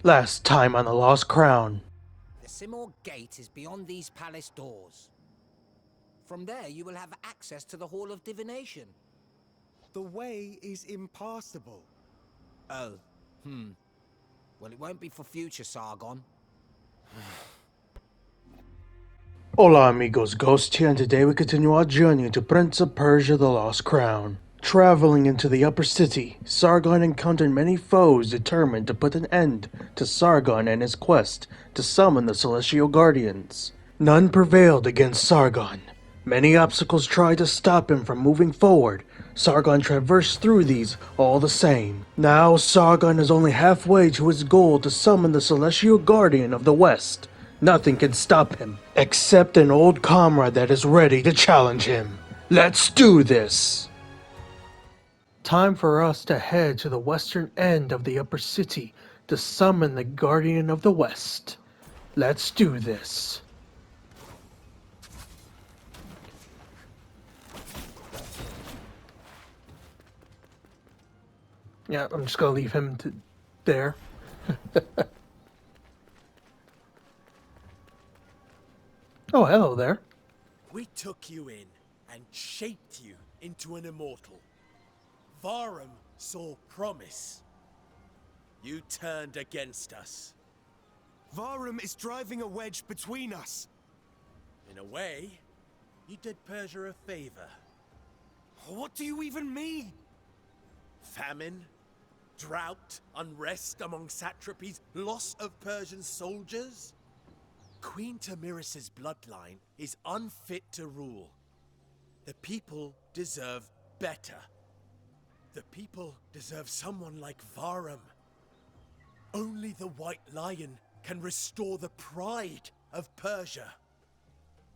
Last time on the Lost Crown. The Simor Gate is beyond these palace doors. From there, you will have access to the Hall of Divination. The way is impassable. Oh, Well, it won't be for future Sargon. Hola amigos, Ghost here, and today we continue our journey into Prince of Persia, the Lost Crown. Traveling into the upper city, Sargon encountered many foes determined to put an end to Sargon and his quest to summon the Celestial Guardians. None prevailed against Sargon. Many obstacles tried to stop him from moving forward. Sargon traversed through these all the same. Now Sargon is only halfway to his goal to summon the Celestial Guardian of the West. Nothing can stop him, except an old comrade that is ready to challenge him. Let's do this! Time for us to head to the western end of the upper city to summon the Guardian of the West. Let's do this. Yeah, I'm just gonna leave him there. Oh, hello there. We took you in and shaped you into an immortal. Varum saw promise. You turned against us. Varum is driving a wedge between us. In a way, you did Persia a favor. What do you even mean? Famine, drought, unrest among satrapies, loss of Persian soldiers. Queen Tamiris's bloodline is unfit to rule. The people deserve better. The people deserve someone like Varum. Only the White Lion can restore the pride of Persia.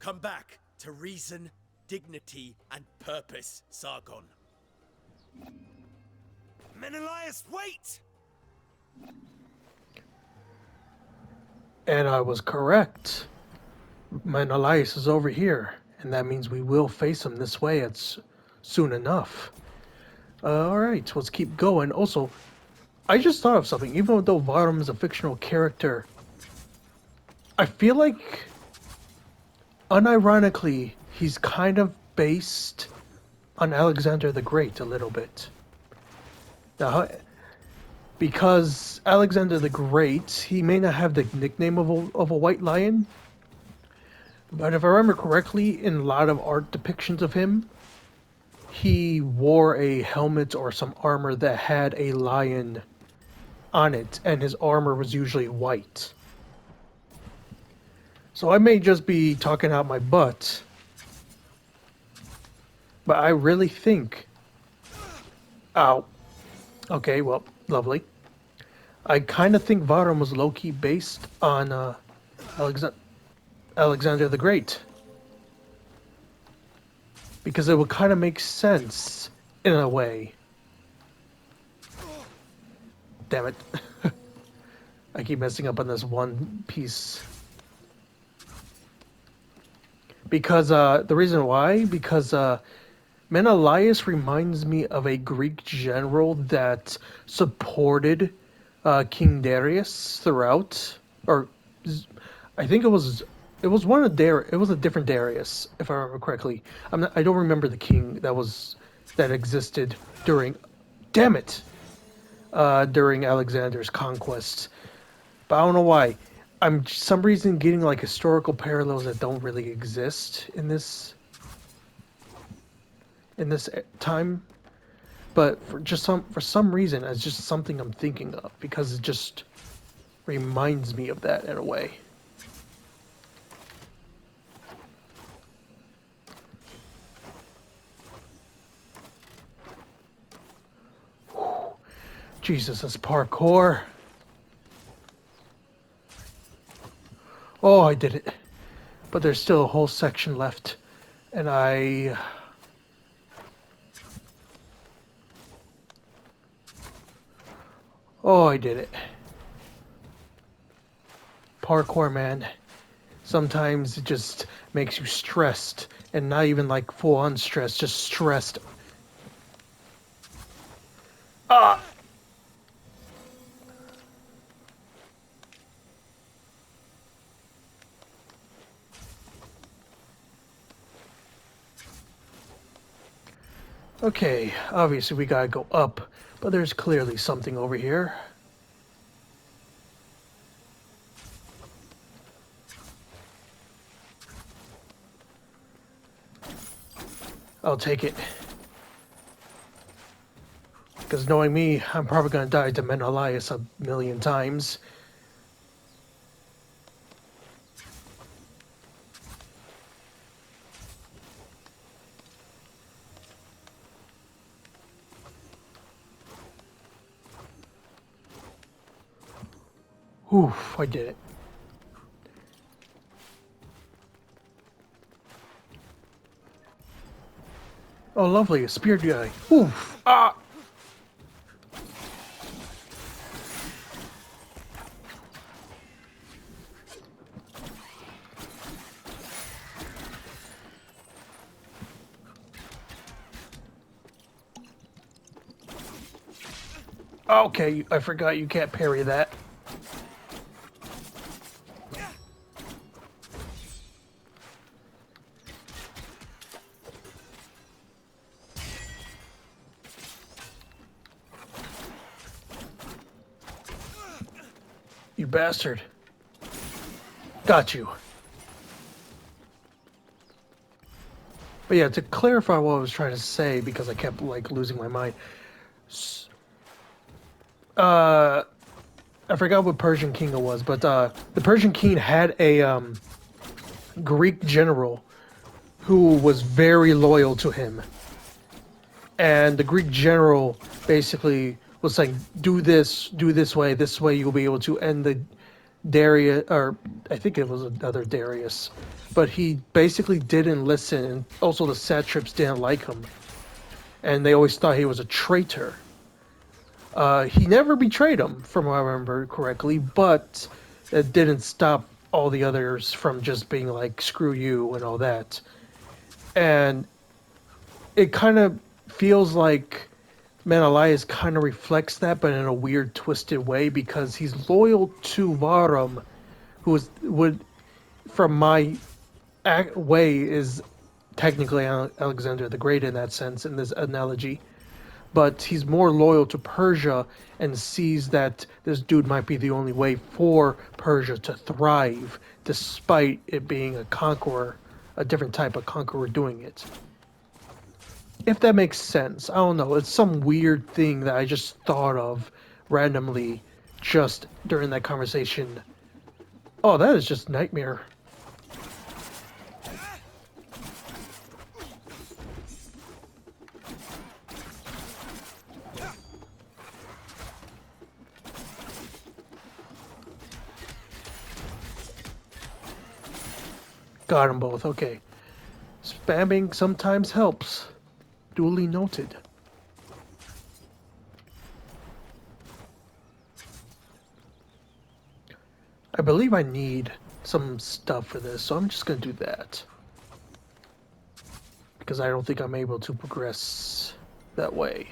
Come back to reason, dignity, and purpose, Sargon. Menolias, wait! And I was correct. Menolias is over here, and that means we will face him this way soon enough. Alright, let's keep going. Also, I just thought of something. Even though Varum is a fictional character, I feel like, unironically, he's kind of based on Alexander the Great a little bit. Now, because Alexander the Great, he may not have the nickname of a white lion, but if I remember correctly, in a lot of art depictions of him, he wore a helmet or some armor that had a lion on it, and his armor was usually white. So I may just be talking out my butt, but I really think... Ow. Okay, well, lovely. I kind of think Varum was low-key based on Alexander the Great. Because it would kind of make sense, in a way. Damn it. I keep messing up on this one piece. Because, the reason why? Because, Menolias reminds me of a Greek general that supported King Darius throughout, or I think it was one of it was a different Darius, if I remember correctly. I don't remember the king that existed during, damn it, during Alexander's conquest. But I don't know why. I'm some reason getting like historical parallels that don't really exist in this time. But for some reason, it's just something I'm thinking of, because it just reminds me of that in a way. Whew. Jesus, that's parkour. Oh, I did it. But there's still a whole section left. And Oh, I did it. Parkour, man. Sometimes it just makes you stressed. And not even like full on stressed, just stressed. Ah! Okay, obviously we gotta go up, but there's clearly something over here. I'll take it. Because knowing me, I'm probably gonna die to Menolias a million times. Oof, I did it. Oh, lovely, a spear guy. Oof, ah! Okay, I forgot you can't parry that. You bastard. Got you. But yeah, to clarify what I was trying to say, because I kept, like, losing my mind. I forgot what Persian king it was, but the Persian king had a Greek general who was very loyal to him. And the Greek general basically was saying, do this way you'll be able to end the Darius, or I think it was another Darius. But he basically didn't listen, and also the satraps didn't like him. And they always thought he was a traitor. He never betrayed him, from what I remember correctly, but it didn't stop all the others from just being like, screw you and all that. And it kind of feels like Menolias kind of reflects that, but in a weird, twisted way, because he's loyal to Varum, would, from my way, is technically Alexander the Great in that sense, in this analogy. But he's more loyal to Persia and sees that this dude might be the only way for Persia to thrive, despite it being a conqueror, a different type of conqueror doing it. If that makes sense. I don't know. It's some weird thing that I just thought of randomly just during that conversation. Oh, that is just nightmare. Got them both. Okay. Spamming sometimes helps. Duly noted. I believe I need some stuff for this, so I'm just going to do that. Because I don't think I'm able to progress that way.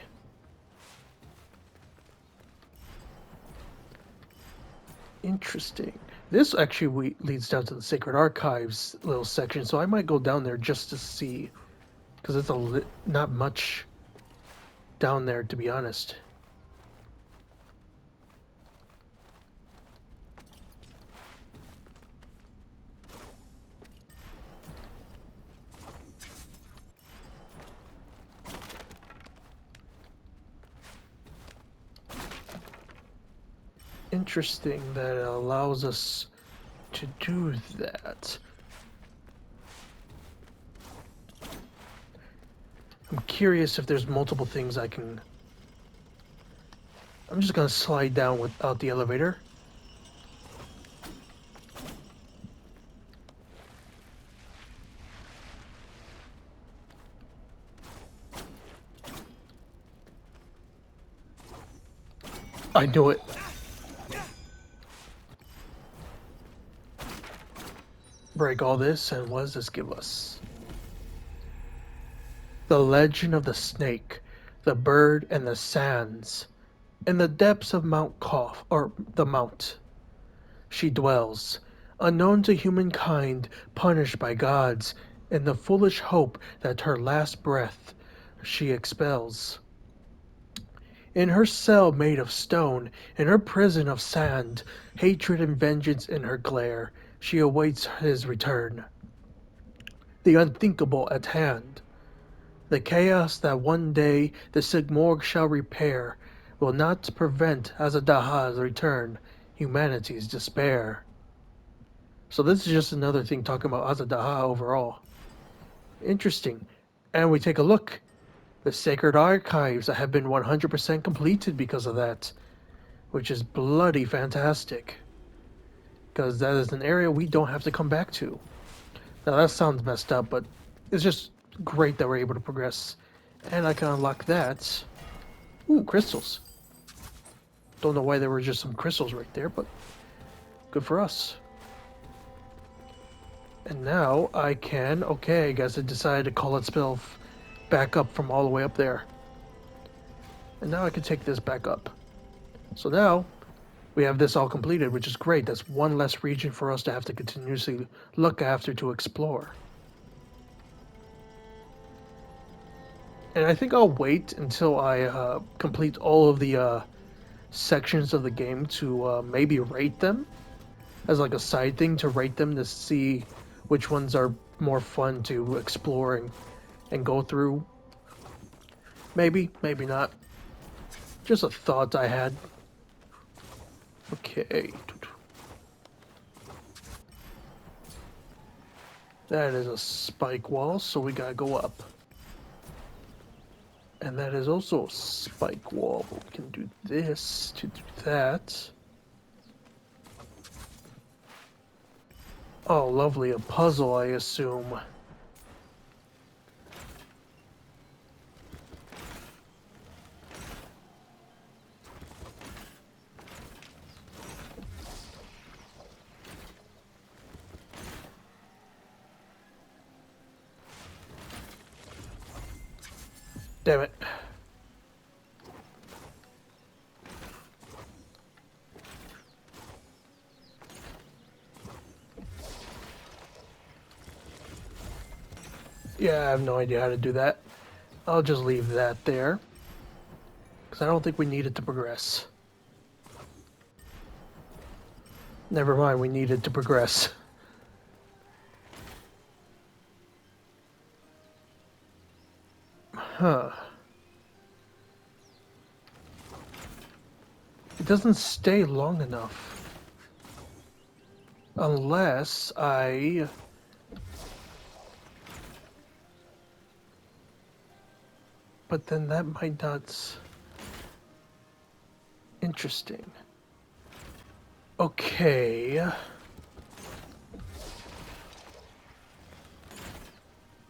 Interesting. This actually leads down to the Sacred Archives little section, so I might go down there just to see. Because it's not much down there, to be honest. Interesting that it allows us to do that. I'm curious if there's multiple things I can... I'm just gonna slide down without the elevator. I knew it. Break all this, and what does this give us? The legend of the snake, the bird, and the sands. In the depths of Mount Kof, or the Mount, she dwells, unknown to humankind, punished by gods, in the foolish hope that her last breath, she expels. In her cell made of stone, in her prison of sand, hatred and vengeance in her glare, she awaits his return. The unthinkable at hand. The chaos that one day the Sigmorg shall repair will not prevent Azadaha's return, humanity's despair. So this is just another thing talking about Azadaha overall. Interesting. And we take a look. The sacred archives have been 100% completed because of that, which is bloody fantastic. Because that is an area we don't have to come back to. Now that sounds messed up, but it's just great that we're able to progress. And I can unlock that. Ooh, crystals. Don't know why there were just some crystals right there, but good for us. And now I can, okay, I guess I decided to call itself back up from all the way up there. And now I can take this back up. So now we have this all completed, which is great. That's one less region for us to have to continuously look after to explore. And I think I'll wait until I complete all of the sections of the game to maybe rate them as like a side thing to rate them to see which ones are more fun to explore and go through. Maybe, maybe not. Just a thought I had. Okay. That is a spike wall, so we gotta go up. And that is also a spike wall, but we can do this to do that. Oh, lovely. A puzzle, I assume. Damn it. Yeah, I have no idea how to do that. I'll just leave that there. Because I don't think we need it to progress. Never mind, we need it to progress. Huh. It doesn't stay long enough. Unless I... But then that might not... Interesting. Okay.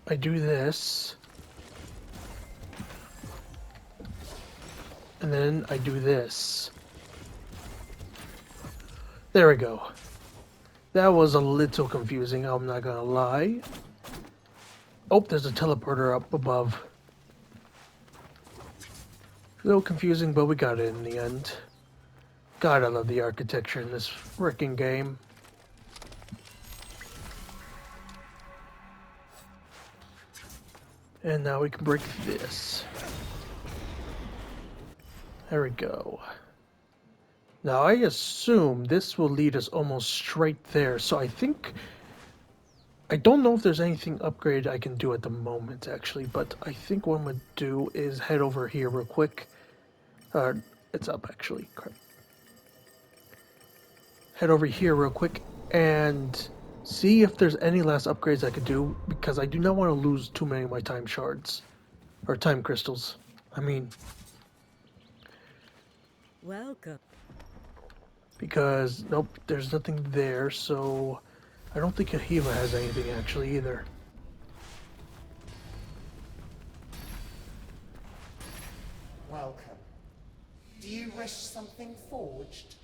I do this. And then I do this. There we go. That was a little confusing, I'm not gonna lie. Oh, there's a teleporter up above. A little confusing, but we got it in the end. God, I love the architecture in this frickin' game. And now we can break this. There we go. Now I assume this will lead us almost straight there, so I think... I don't know if there's anything upgraded I can do at the moment, actually, but I think what I'm going to do is head over here real quick. It's up, actually. Crap. Head over here real quick and see if there's any last upgrades I could do, because I do not want to lose too many of my time shards. Or time crystals. I mean... Welcome. Because, nope, there's nothing there, so... I don't think Ahiva has anything, actually, either. Welcome. Do you wish something forged?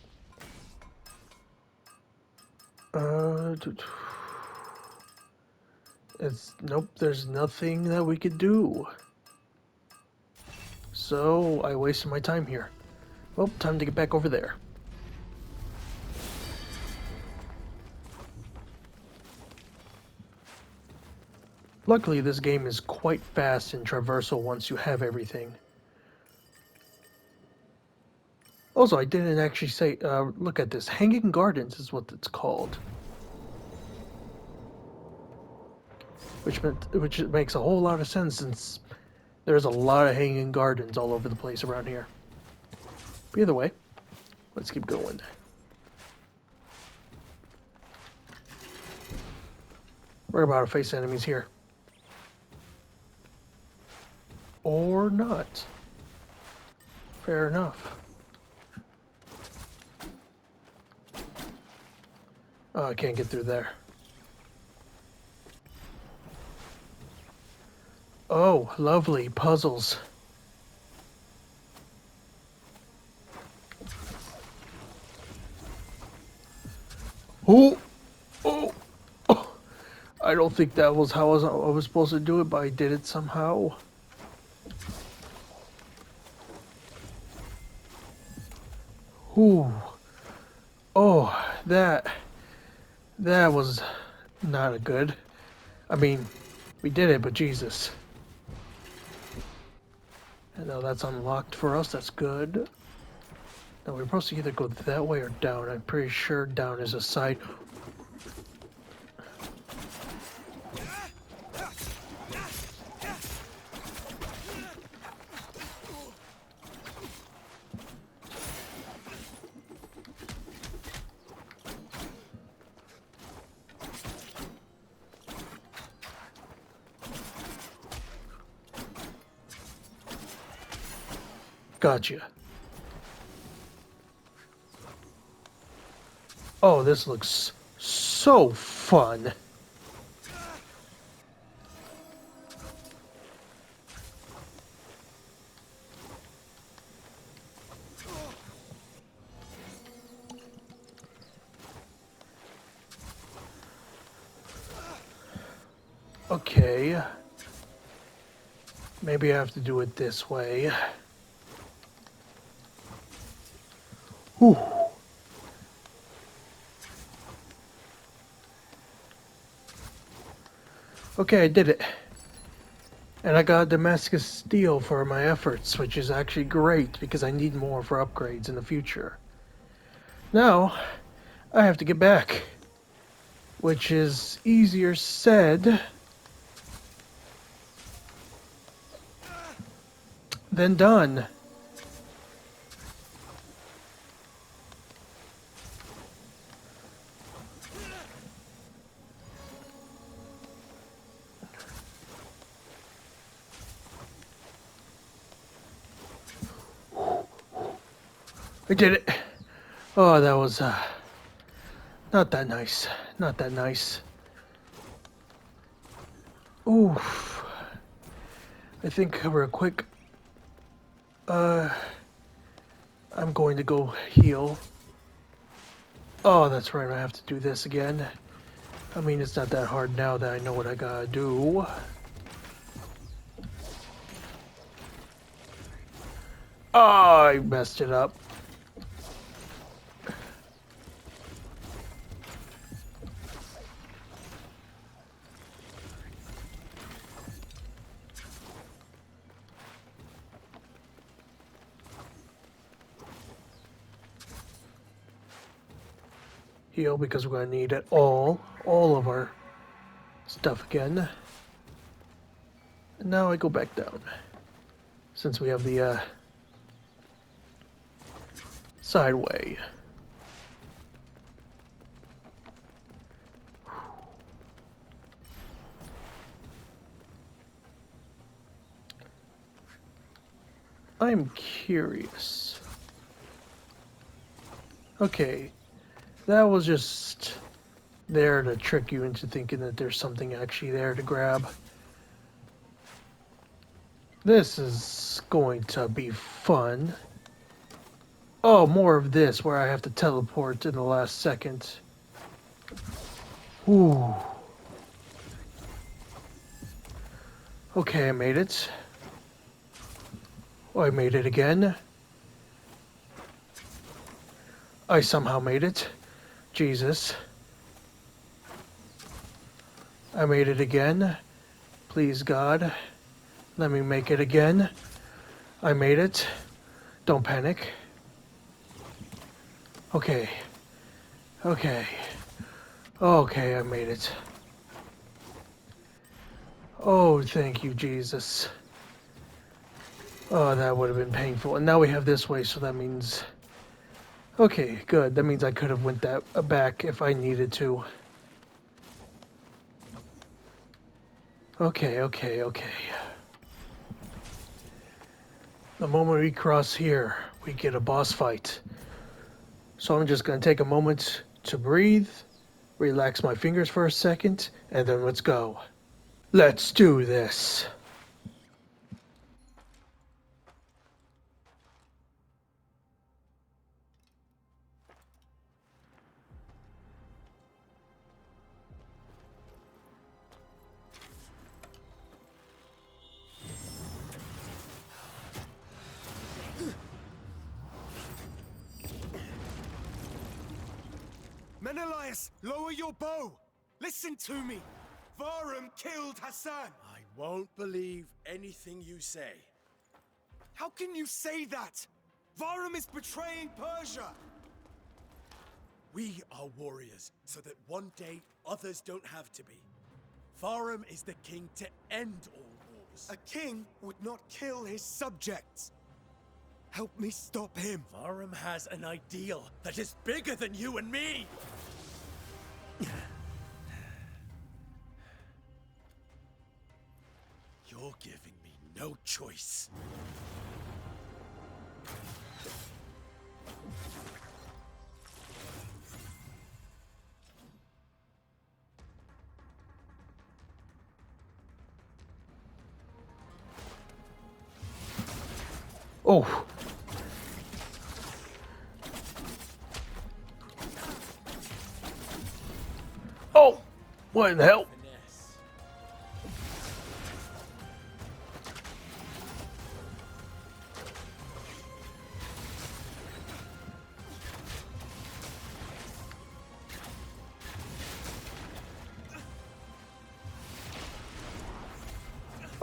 Nope, there's nothing that we could do. So, I wasted my time here. Well, time to get back over there. Luckily, this game is quite fast and traversal once you have everything. Also, I didn't actually say, look at this. Hanging Gardens is what it's called. Which makes a whole lot of sense since there's a lot of hanging gardens all over the place around here. But either way, let's keep going. We're about to face enemies here. Or not. Fair enough. Oh, I can't get through there. Oh, lovely puzzles. Oh! Oh! Oh! I don't think that was how I was supposed to do it, but I did it somehow. Ooh. Oh, that was not good. I mean, we did it, but Jesus. And now that's unlocked for us, that's good. Now we're supposed to either go that way or down. I'm pretty sure down is a side. Gotcha. Oh, this looks so fun. Okay. Maybe I have to do it this way. Whew. Okay, I did it. And I got Damascus Steel for my efforts, which is actually great because I need more for upgrades in the future. Now, I have to get back, which is easier said than done. I did it. Oh, that was not that nice. Not that nice. Oof. I think real quick, I'm going to go heal. Oh, that's right, I have to do this again. I mean, it's not that hard now that I know what I gotta do. Oh, I messed it up. Heal because we're gonna need it all of our stuff again. And now I go back down, since we have the sideway. I'm curious. Okay. That was just there to trick you into thinking that there's something actually there to grab. This is going to be fun. Oh, more of this where I have to teleport in the last second. Ooh. Okay, I made it. Oh, I made it again. I somehow made it. Jesus. I made it again. Please, God. Let me make it again. I made it. Don't panic. Okay. Okay. Okay, I made it. Oh, thank you, Jesus. Oh, that would have been painful. And now we have this way, so that means... Okay, good. That means I could have went that back if I needed to. Okay, okay, okay. The moment we cross here, we get a boss fight. So I'm just going to take a moment to breathe, relax my fingers for a second, and then let's go. Let's do this. Menolias, lower your bow! Listen to me! Varum killed Hassan! I won't believe anything you say. How can you say that? Varum is betraying Persia! We are warriors, so that one day others don't have to be. Varum is the king to end all wars. A king would not kill his subjects. Help me stop him. Varum has an ideal that is bigger than you and me! You're giving me no choice. Oh. Oh! What in the hell? Finesse.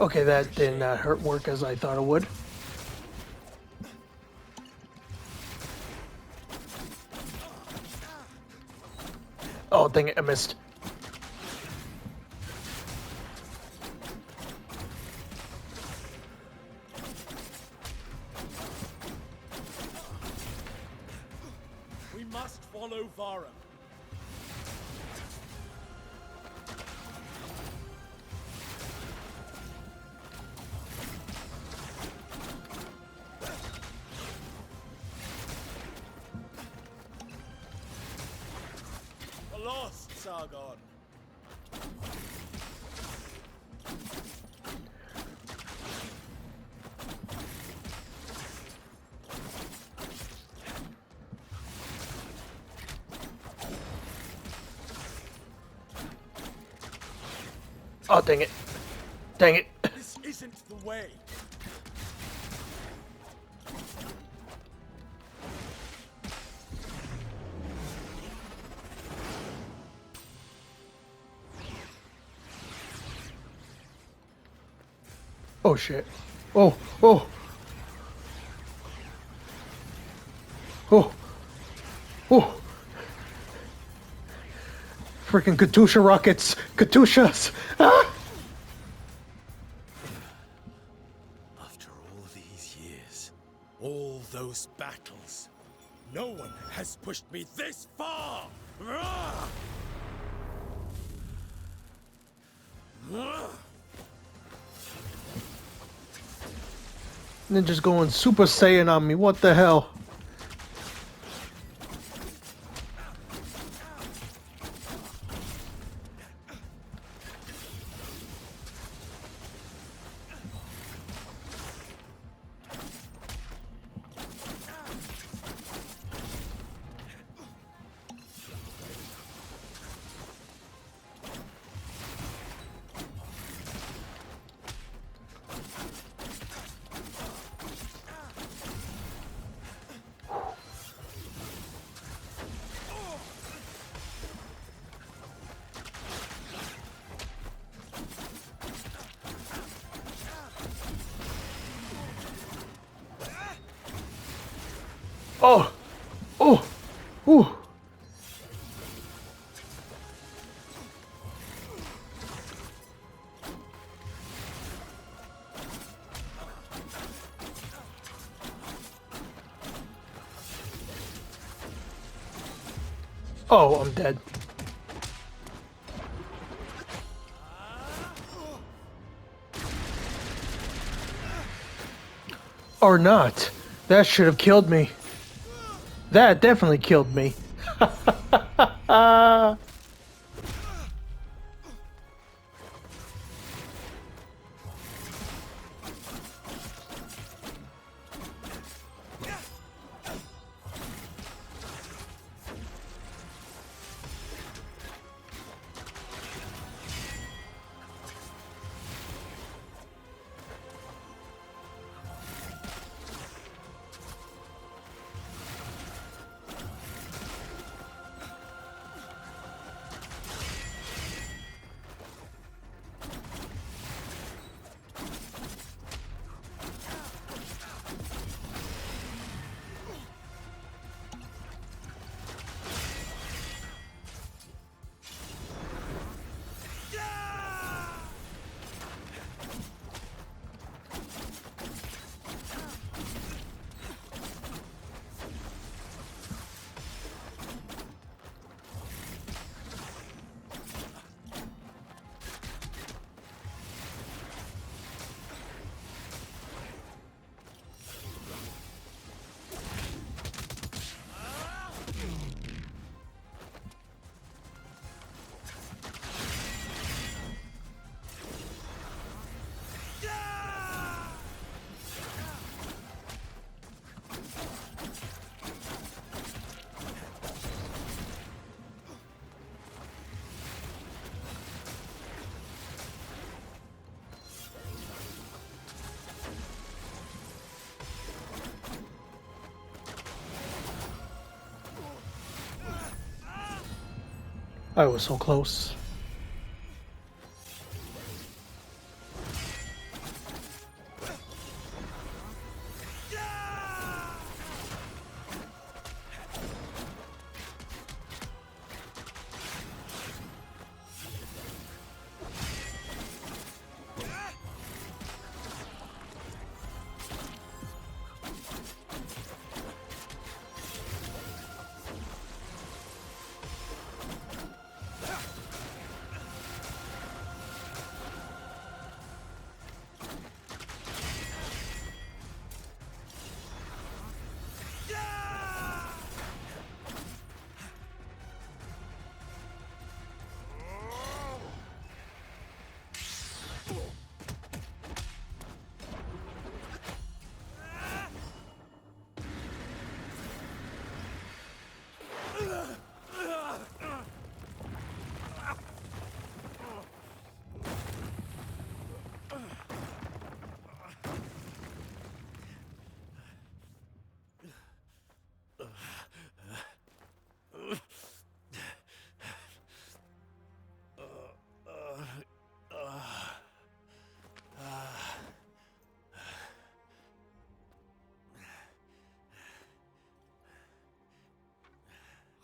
Okay, that did not hurt work as I thought it would. Oh, dang it, I missed. We must follow Varum. We're lost, Sargon. Oh, dang it. Dang it. This isn't the way. Oh, shit. Oh, oh. Oh. Oh. Freaking Katusha rockets. Katushas. Ah! After all these years, all those battles, no one has pushed me this far! Ah! Ah! Ninja's going Super Saiyan on me. What the hell? Oh! Oh! Ooh! Oh, I'm dead. Or not. That should have killed me. That definitely killed me. I was so close.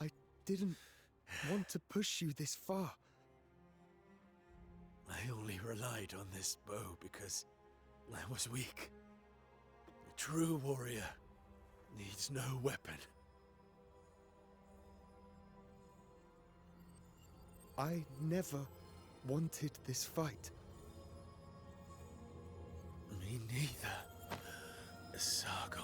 I didn't want to push you this far. I only relied on this bow because I was weak. A true warrior needs no weapon. I never wanted this fight. Me neither, Sargon.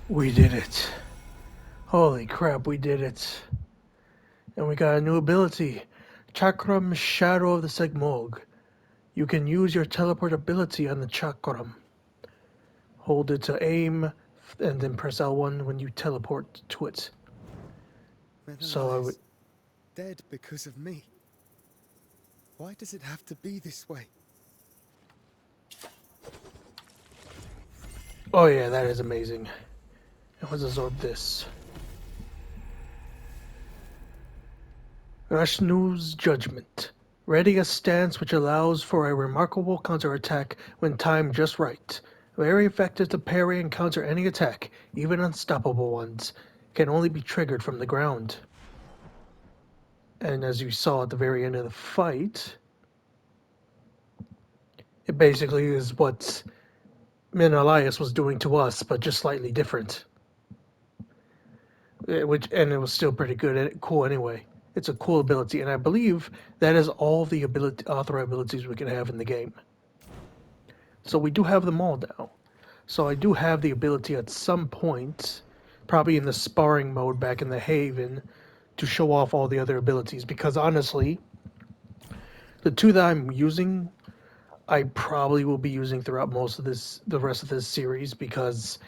We did it. Holy crap, we did it. And we got a new ability. Chakram Shadow of the Segmog. You can use your teleport ability on the chakram. Hold it to aim, and then press L1 when you teleport to it. So I would... Menolias dead because of me. Why does it have to be this way? Oh yeah, that is amazing. And let's absorb this. Rashnu's Judgment. Ready a stance which allows for a remarkable counterattack when timed just right. Very effective to parry and counter any attack, even unstoppable ones. Can only be triggered from the ground. And as you saw at the very end of the fight, it basically is what Menolias was doing to us, but just slightly different. And it was still pretty good and cool anyway. It's a cool ability, and I believe that is all the authorized abilities we can have in the game. So we do have them all now. So I do have the ability at some point, probably in the sparring mode back in the Haven, to show off all the other abilities. Because honestly, the two that I'm using, I probably will be using throughout the rest of this series, because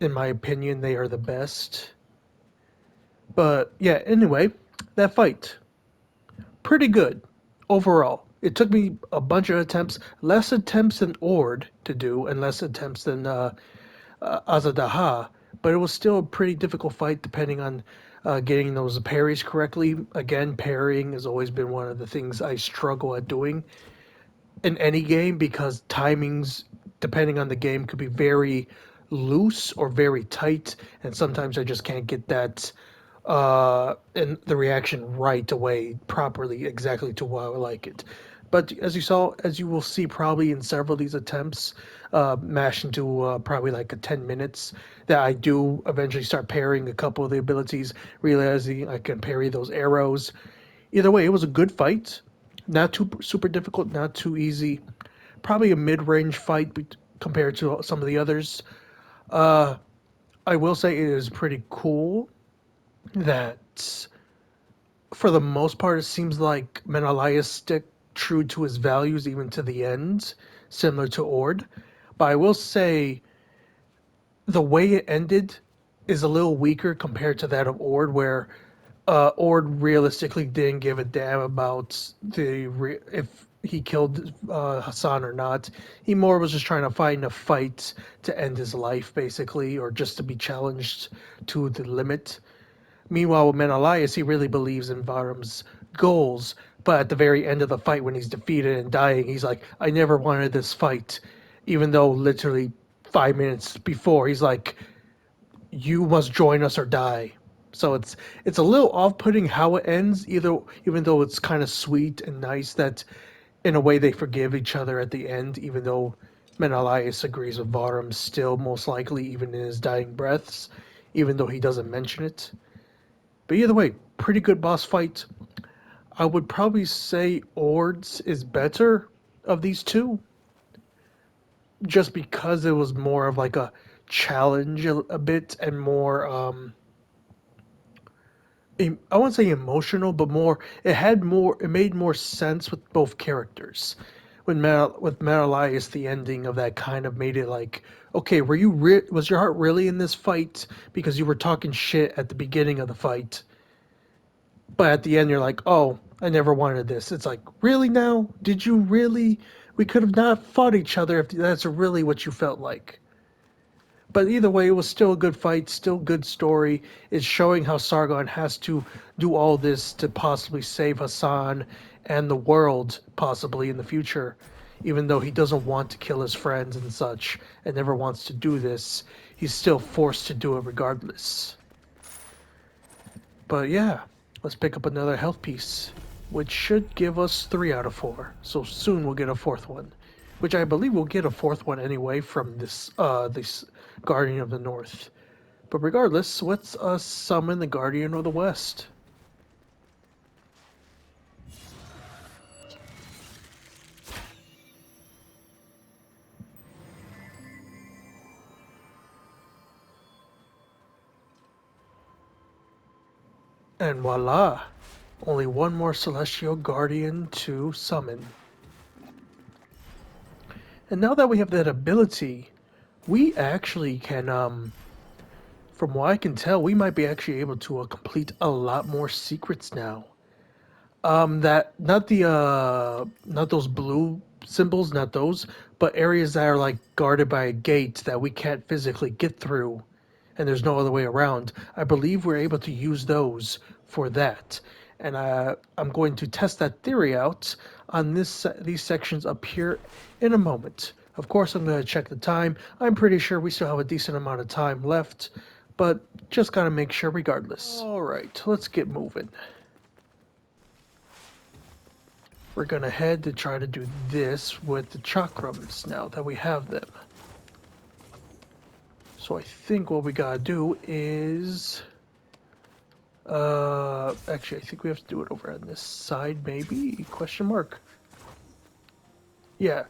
in my opinion, they are the best. But yeah, anyway, that fight, pretty good overall. It took me a bunch of attempts, less attempts than Ord to do, and less attempts than Azadaha, but it was still a pretty difficult fight depending on getting those parries correctly. Again, parrying has always been one of the things I struggle at doing in any game, because timings, depending on the game, could be very loose or very tight, and sometimes I just can't get that and the reaction right away properly, exactly to how I like it. But as you will see probably in several of these attempts, mashed into probably like a 10 minutes, that I do eventually start parrying a couple of the abilities, realizing I can parry those arrows. Either way, it was a good fight. Not too super difficult, not too easy. Probably a mid-range fight compared to some of the others. I will say it is pretty cool that for the most part, it seems like Menolias stick true to his values even to the end, similar to Ord. But I will say the way it ended is a little weaker compared to that of Ord, where Ord realistically didn't give a damn about if he killed Hassan or not. He more was just trying to find a fight to end his life, basically, or just to be challenged to the limit. Meanwhile, with Menolias, he really believes in Varum's goals, but at the very end of the fight, when he's defeated and dying, he's like, I never wanted this fight. Even though literally 5 minutes before, he's like, you must join us or die. So it's a little off-putting how it ends, even though it's kind of sweet and nice that in a way they forgive each other at the end, even though Menolias agrees with Varum still, most likely, even in his dying breaths, even though he doesn't mention it. But either way, pretty good boss fight. I would probably say Ord's is better of these two, just because it was more of like a challenge a bit, and more I wouldn't say emotional, but more it made more sense with both characters. With Menolias, the ending of that kind of made it like, okay, was your heart really in this fight because you were talking shit at the beginning of the fight? But at the end, you're like, oh, I never wanted this. It's like, really now? Did you really? We could have not fought each other if that's really what you felt like. But either way, it was still a good fight, still good story. It's showing how Sargon has to do all this to possibly save Hassan and the world, possibly in the future. Even though he doesn't want to kill his friends and such, and never wants to do this, he's still forced to do it regardless. But yeah, let's pick up another health piece, which should give us 3 out of 4. So soon we'll get a fourth one, which I believe we'll get a fourth one anyway from this Guardian of the North. But regardless, let's summon the Guardian of the West. And voila! Only one more Celestial Guardian to summon. And now that we have that ability, we actually can, from what I can tell, we might be actually able to complete a lot more secrets now. That not those blue symbols, not those, but areas that are like guarded by a gate that we can't physically get through, and there's no other way around. I believe we're able to use those for that, and I'm going to test that theory out on these sections up here in a moment. Of course, I'm going to check the time. I'm pretty sure we still have a decent amount of time left, but just gotta make sure regardless. All right, let's get moving. We're gonna head to try to do this with the chakrams now that we have them. So I think what we gotta do is... actually, I think we have to do it over on this side, maybe? Question mark. Yeah,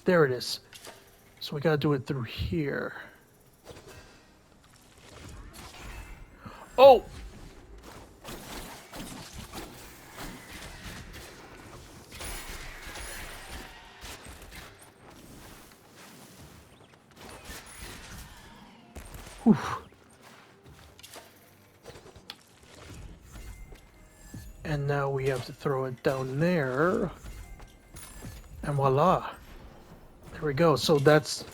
there it is. So we gotta do it through here. Oh! Whew. And now we have to throw it down there. And voila. There we go. So this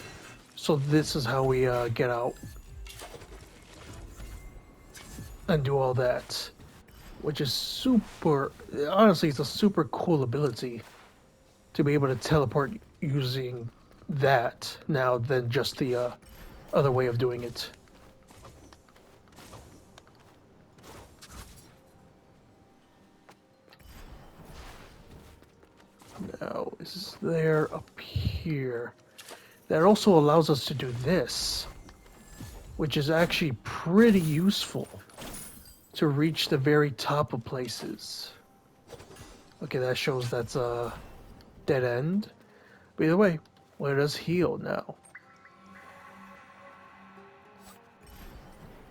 is how we get out. And do all that. Which is super, honestly, it's a super cool ability to be able to teleport using that now than just the other way of doing it. Now, is there up here? That also allows us to do this, which is actually pretty useful to reach the very top of places. Okay, that shows that's a dead end. But either way, let us heal now.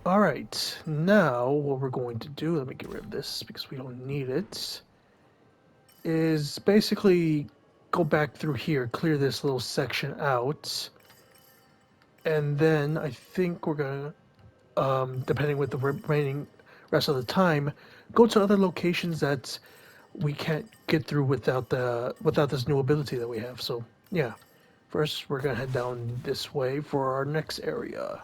Alright, now what we're going to do, let me get rid of this because we don't need it, is basically go back through here, clear this little section out, and then I think we're gonna, depending with the remaining rest of the time, go to other locations that we can't get through without this new ability that we have. So yeah, first we're gonna head down this way for our next area.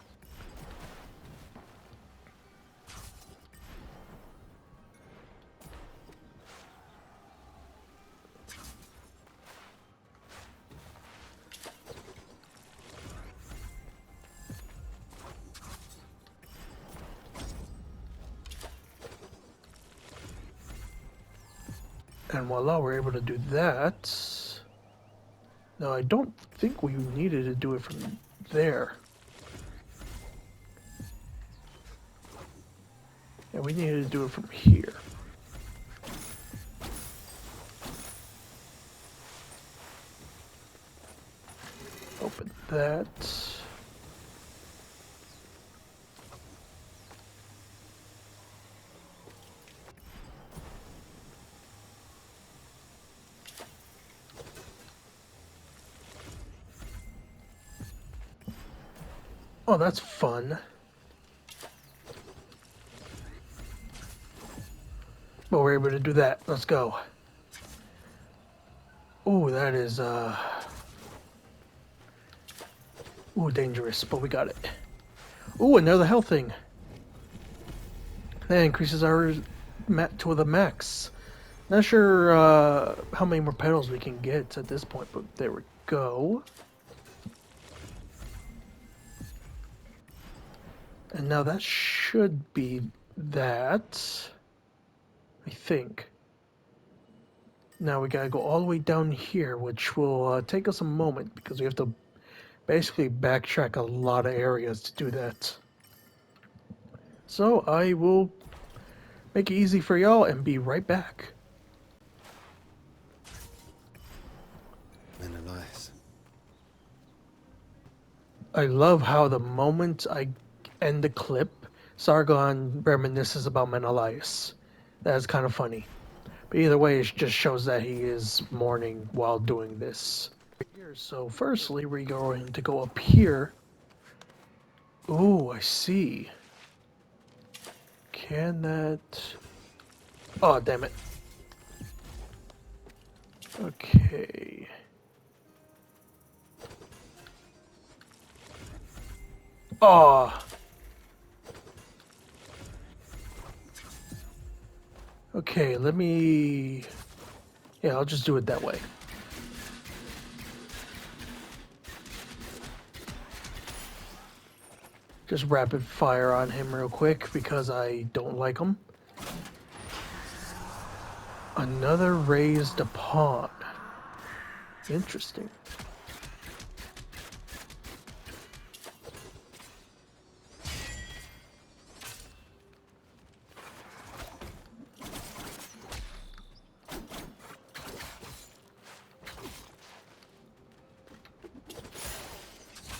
And voila, we're able to do that. Now, I don't think we needed to do it from there. Yeah, we needed to do it from here. Open that. Oh, that's fun. But we're able to do that. Let's go. Ooh, that is, ooh, dangerous, but we got it. Ooh, another health thing. That increases our to the max. Not sure how many more petals we can get at this point, but there we go. And now that should be that, I think. Now we gotta go all the way down here, which will take us a moment because we have to basically backtrack a lot of areas to do that. So I will make it easy for y'all and be right back. Menolias. I love how the moment I end the clip, Sargon reminisces about Menolias. That is kind of funny. But either way, it just shows that he is mourning while doing this. here. So firstly, we're going to go up here. Ooh, I see. Can that... Oh, damn it. Okay. Oh. Okay, let me... Yeah, I'll just do it that way. Just rapid fire on him real quick because I don't like him. Another raised pawn. Interesting.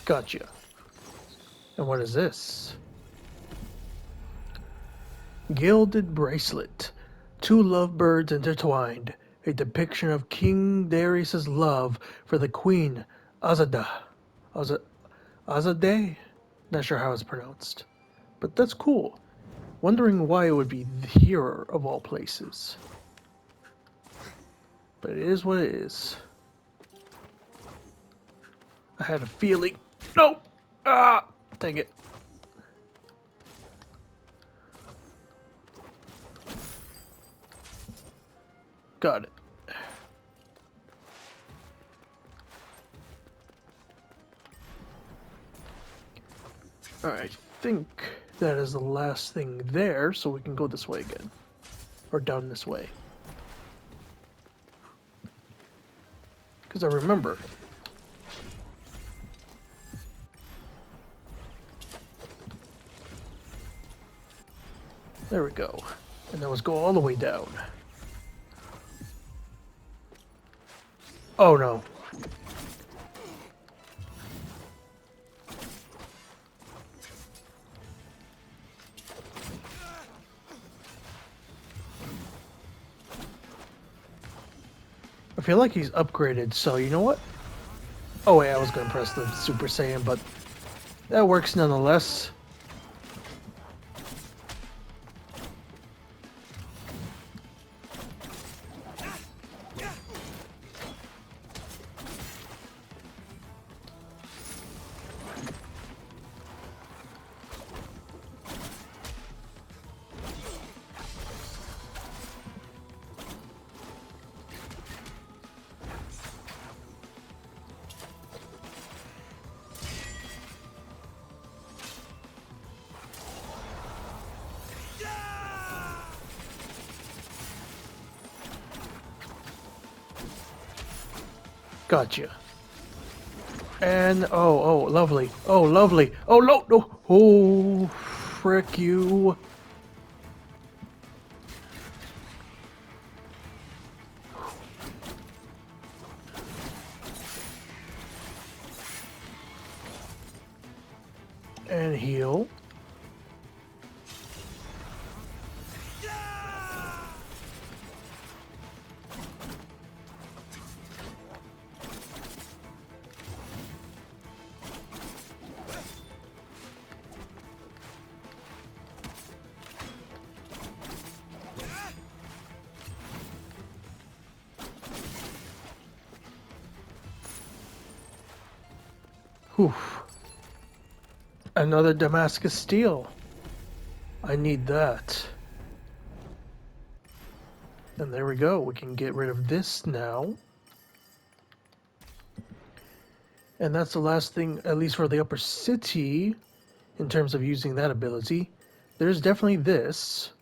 Gotcha. And what is this? Gilded bracelet. Two lovebirds intertwined. A depiction of King Darius's love for the Queen Azada. Azadeh? Not sure how it's pronounced. But that's cool. Wondering why it would be here of all places. But it is what it is. I had a feeling. No! Ah! Dang it. Got it. Alright, I think that is the last thing there, so we can go this way again. Or down this way. Because I remember. There we go. And now let's go all the way down. Oh no. I feel like he's upgraded, so you know what? Oh wait, I was gonna press the Super Saiyan, but that works nonetheless. Gotcha. And oh, lovely. Oh, lovely. Oh, no. Oh, frick you. And heal. Whew. Another Damascus steel. I need that. And there we go. We can get rid of this now. And that's the last thing, at least for the upper city, in terms of using that ability. There's definitely this.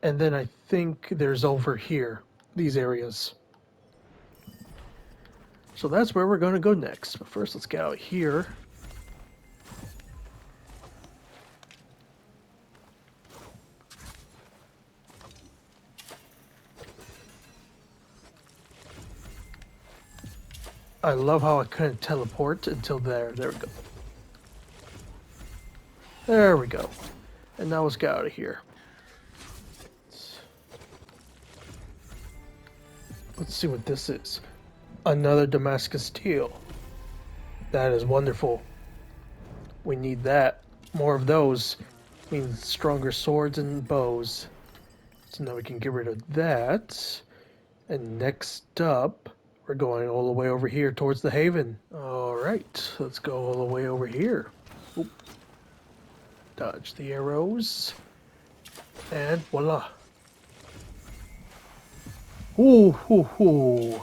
And then I think there's over here, these areas. So that's where we're going to go next. But first, let's get out here. I love how I couldn't teleport until there. There we go. There we go. And now let's get out of here. Let's see what this is. Another Damascus steel. That is wonderful. We need that. More of those means stronger swords and bows. So now we can get rid of that. And next up, we're going all the way over here towards the haven. Alright, let's go all the way over here. Oop. Dodge the arrows. And voila. Ooh, hoo, hoo.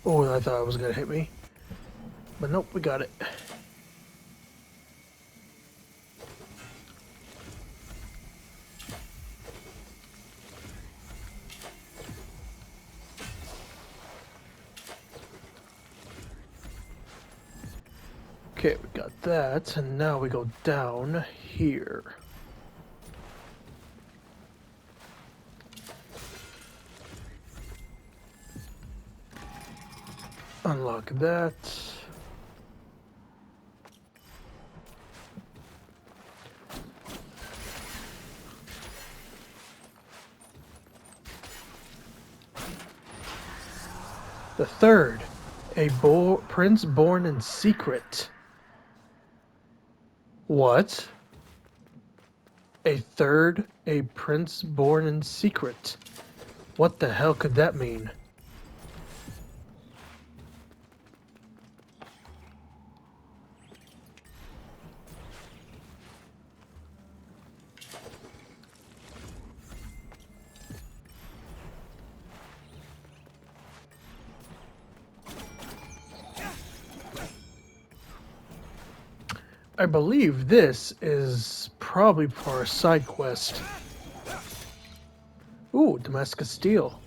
Oh, I thought it was gonna hit me. But nope, we got it. Okay, we got that, and now we go down here. Unlock that. The third, a prince born in secret. What? A third, a prince born in secret. What the hell could that mean? I believe this is probably for a side quest. Ooh, Damascus steel.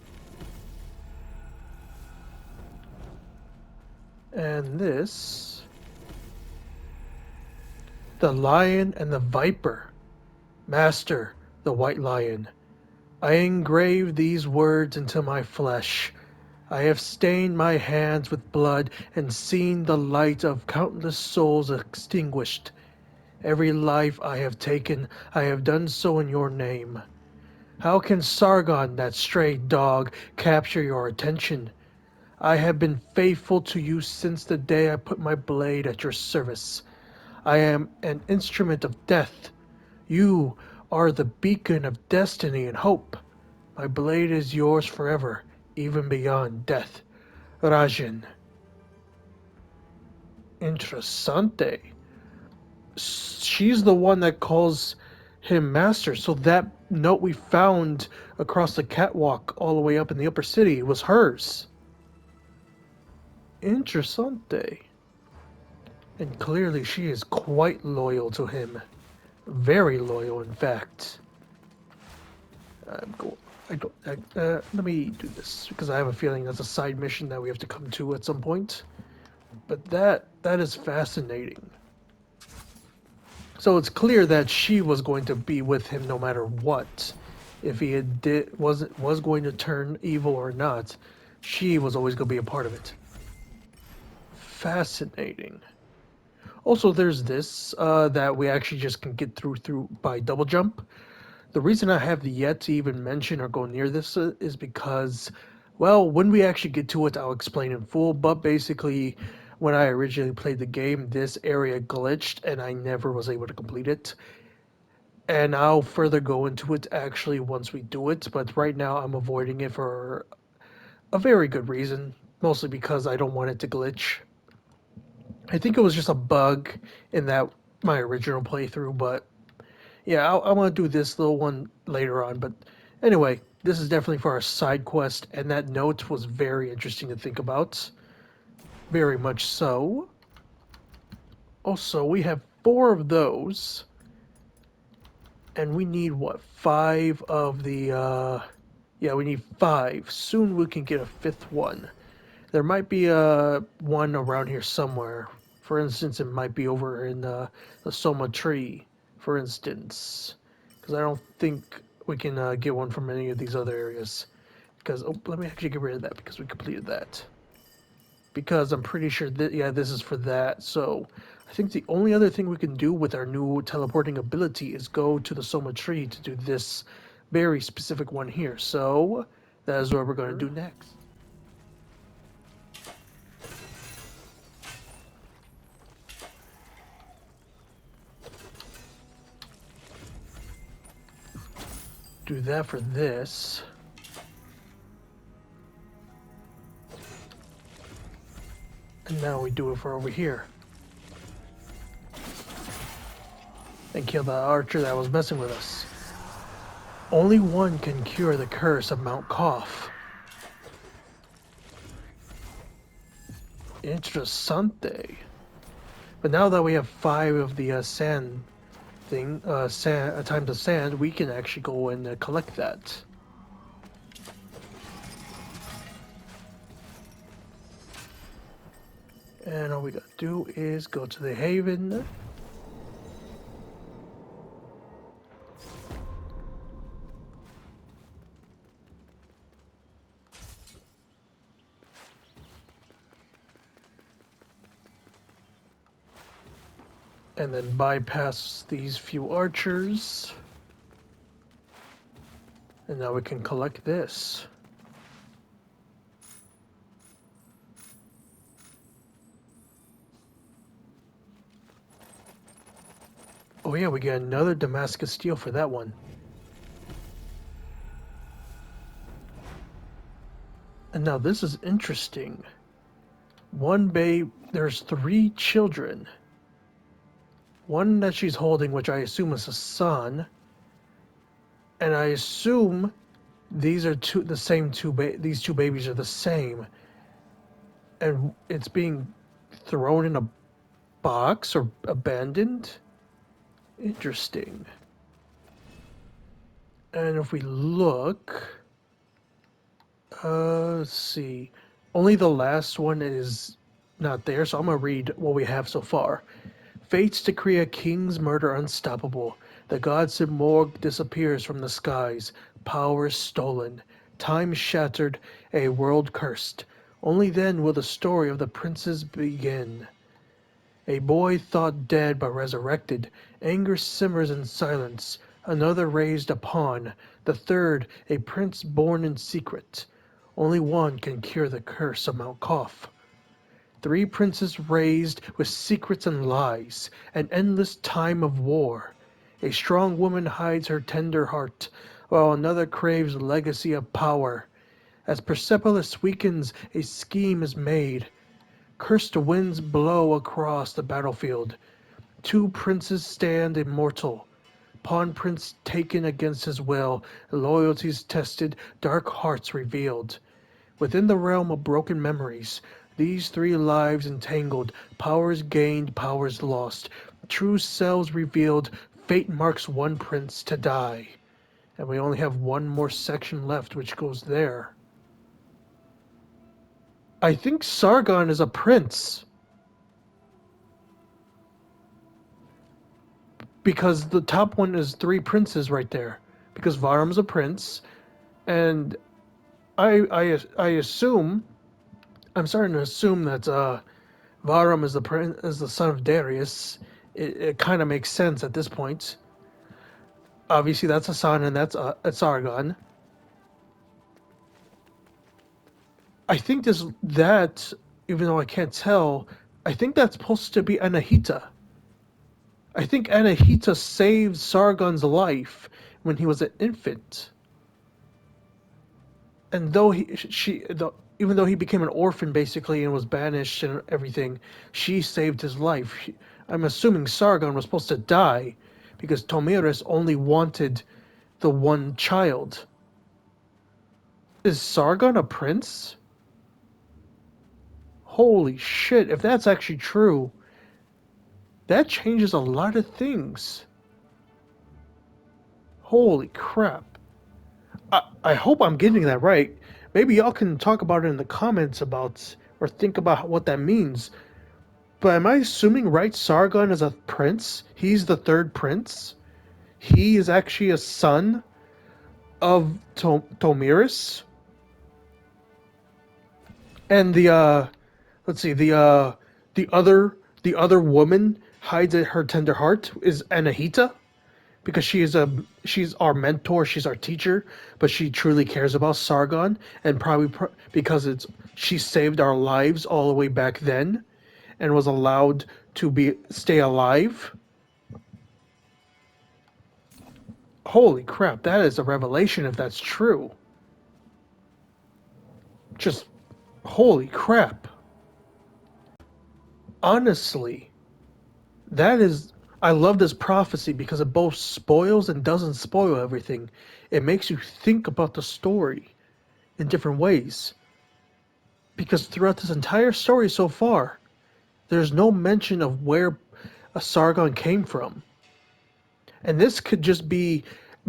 And this... The Lion and the Viper. Master, the White Lion, I engrave these words into my flesh. I have stained my hands with blood and seen the light of countless souls extinguished. Every life I have taken, I have done so in your name. How can Sargon, that stray dog, capture your attention? I have been faithful to you since the day I put my blade at your service. I am an instrument of death. You are the beacon of destiny and hope. My blade is yours forever, even beyond death. Rajan. Interessante. She's the one that calls him master, so that note we found across the catwalk all the way up in the upper city was hers. Interessante. And clearly she is quite loyal to him. Very loyal, in fact. Let me do this, because I have a feeling that's a side mission that we have to come to at some point. But that is fascinating. So it's clear that she was going to be with him no matter what. If he was going to turn evil or not, she was always going to be a part of it. Fascinating. Also, there's this that we actually just can get through by double jump. The reason I have yet to even mention or go near this is because, well, when we actually get to it, I'll explain in full. But basically, when I originally played the game, this area glitched and I never was able to complete it. And I'll further go into it actually once we do it. But right now, I'm avoiding it for a very good reason. Mostly because I don't want it to glitch. I think it was just a bug in that my original playthrough, but yeah, I want to do this little one later on. But anyway, this is definitely for our side quest, and that note was very interesting to think about. Very much so. Also, we have 4 of those, and we need, what, 5 of the, yeah, we need 5. Soon we can get a 5th one. There might be one around here somewhere. For instance, it might be over in the Soma tree, for instance. Because I don't think we can get one from any of these other areas. Because, oh, let me actually get rid of that because we completed that. Because I'm pretty sure that, yeah, this is for that. So I think the only other thing we can do with our new teleporting ability is go to the Soma tree to do this very specific one here. So that is what we're going to do next. Do that for this. And now we do it for over here. And kill the archer that was messing with us. Only one can cure the curse of Mount Koth. Interessante. But now that we have 5 of the sand thing, times of sand, we can actually go and collect that. And all we gotta do is go to the haven. And then bypass these few archers. And now we can collect this. Oh yeah, we get another Damascus steel for that one. And now this is interesting. One babe, there's 3 children. One that she's holding, which I assume is a son. And I assume these are these 2 babies are the same. And it's being thrown in a box or abandoned. Interesting. And if we look, let's see. Only the last one is not there, so I'm gonna read what we have so far. Fates decree a king's murder unstoppable. The god's morgue disappears from the skies. Power stolen. Time shattered. A world cursed. Only then will the story of the princes begin. A boy thought dead but resurrected. Anger simmers in silence. Another raised a pawn. The third, a prince born in secret. Only one can cure the curse of Mount Koth. 3 princes raised with secrets and lies. An endless time of war. A strong woman hides her tender heart, while another craves legacy of power. As Persepolis weakens, a scheme is made. Cursed winds blow across the battlefield. 2 princes stand immortal. Pawn prince taken against his will, loyalties tested, dark hearts revealed. Within the realm of broken memories, these 3 lives entangled, powers gained, powers lost. True selves revealed, fate marks one prince to die. And we only have one more section left, which goes there. I think Sargon is a prince. Because the top one is 3 princes right there. Because Varam's a prince. And I assume, I'm starting to assume that Varam is the son of Darius. It kind of makes sense at this point. Obviously, that's a son, and that's Sargon. I think that, even though I can't tell, I think that's supposed to be Anahita. I think Anahita saved Sargon's life when he was an infant. And even though he became an orphan basically and was banished and everything, she saved his life. I'm assuming Sargon was supposed to die because Tomiris only wanted the one child. Is Sargon a prince? Holy shit, if that's actually true, that changes a lot of things. Holy crap. I hope I'm getting that right. Maybe y'all can talk about it in the comments or think about what that means. But am I assuming right Sargon is a prince? He's the 3rd prince? He is actually a son of Tomiris? And the other the other woman hides at her tender heart is Anahita, because she's our mentor, she's our teacher, but she truly cares about Sargon, and probably because she saved our lives all the way back then, and was allowed to stay alive. Holy crap, that is a revelation if that's true. Just holy crap. Honestly, that is I love this prophecy because it both spoils and doesn't spoil everything. It makes you think about the story in different ways. Because throughout this entire story so far, there's no mention of where a Sargon came from. And this could just be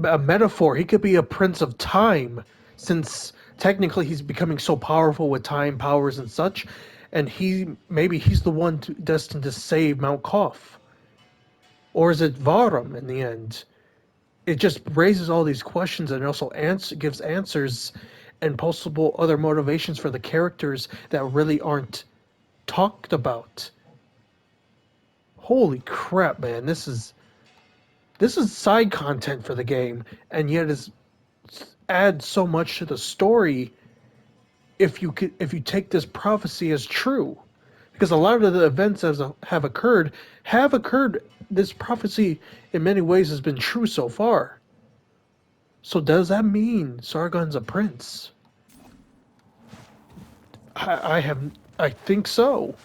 a metaphor. He could be a prince of time, since technically he's becoming so powerful with time powers and such, and maybe he's the one destined to save Mount Koth. Or is it Varum in the end? It just raises all these questions, and also gives answers and possible other motivations for the characters that really aren't talked about. Holy crap, man! This is side content for the game, and yet it adds so much to the story. If you take this prophecy as true, because a lot of the events have occurred. This prophecy in many ways has been true so far. So does that mean Sargon's a prince? I think so.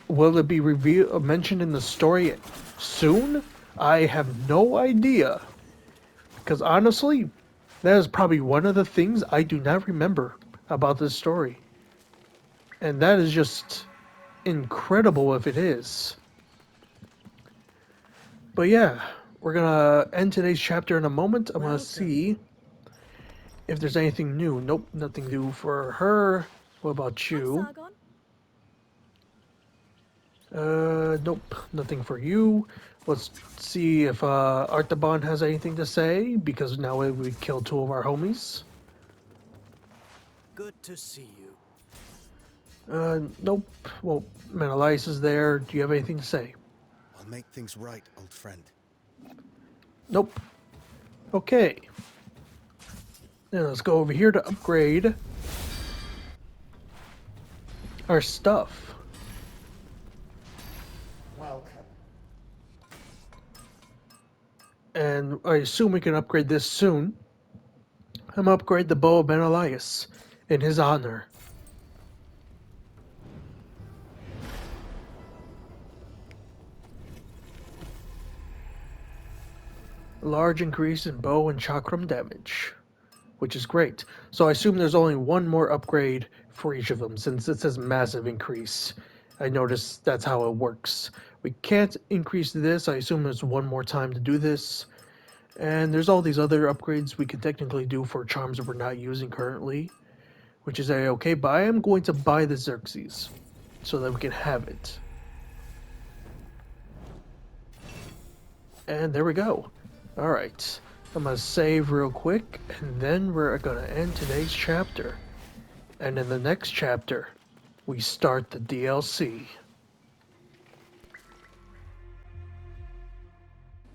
Will it be mentioned in the story soon? I have no idea. Because honestly, that is probably one of the things I do not remember about this story. And that is just incredible if it is. But yeah, we're gonna end today's chapter in a moment. I'm gonna see if there's anything new. Nope, nothing new for her. What about you? Nope, nothing for you. Let's see if Artaban has anything to say, because now we killed two of our homies. Good to see you. Nope. Well, Menolias is there. Do you have anything to say? I'll make things right, old friend. Nope. Okay. Now let's go over here to upgrade our stuff. Welcome. And I assume we can upgrade this soon. I'm gonna upgrade the bow of Menolias in his honor. Large increase in bow and chakram damage, which is great. So I assume there's only one more upgrade for each of them, since it says massive increase. I noticed that's how it works. We can't increase this. I assume there's one more time to do this. And there's all these other upgrades we can technically do for charms that we're not using currently, which is okay, but I am going to buy the Xerxes so that we can have it. And there we go. Alright, I'm going to save real quick, and then we're going to end today's chapter. And in the next chapter, we start the DLC.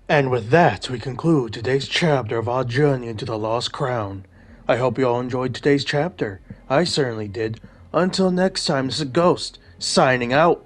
And with that, we conclude today's chapter of our journey into the Lost Crown. I hope you all enjoyed today's chapter. I certainly did. Until next time, this is Ghost, signing out.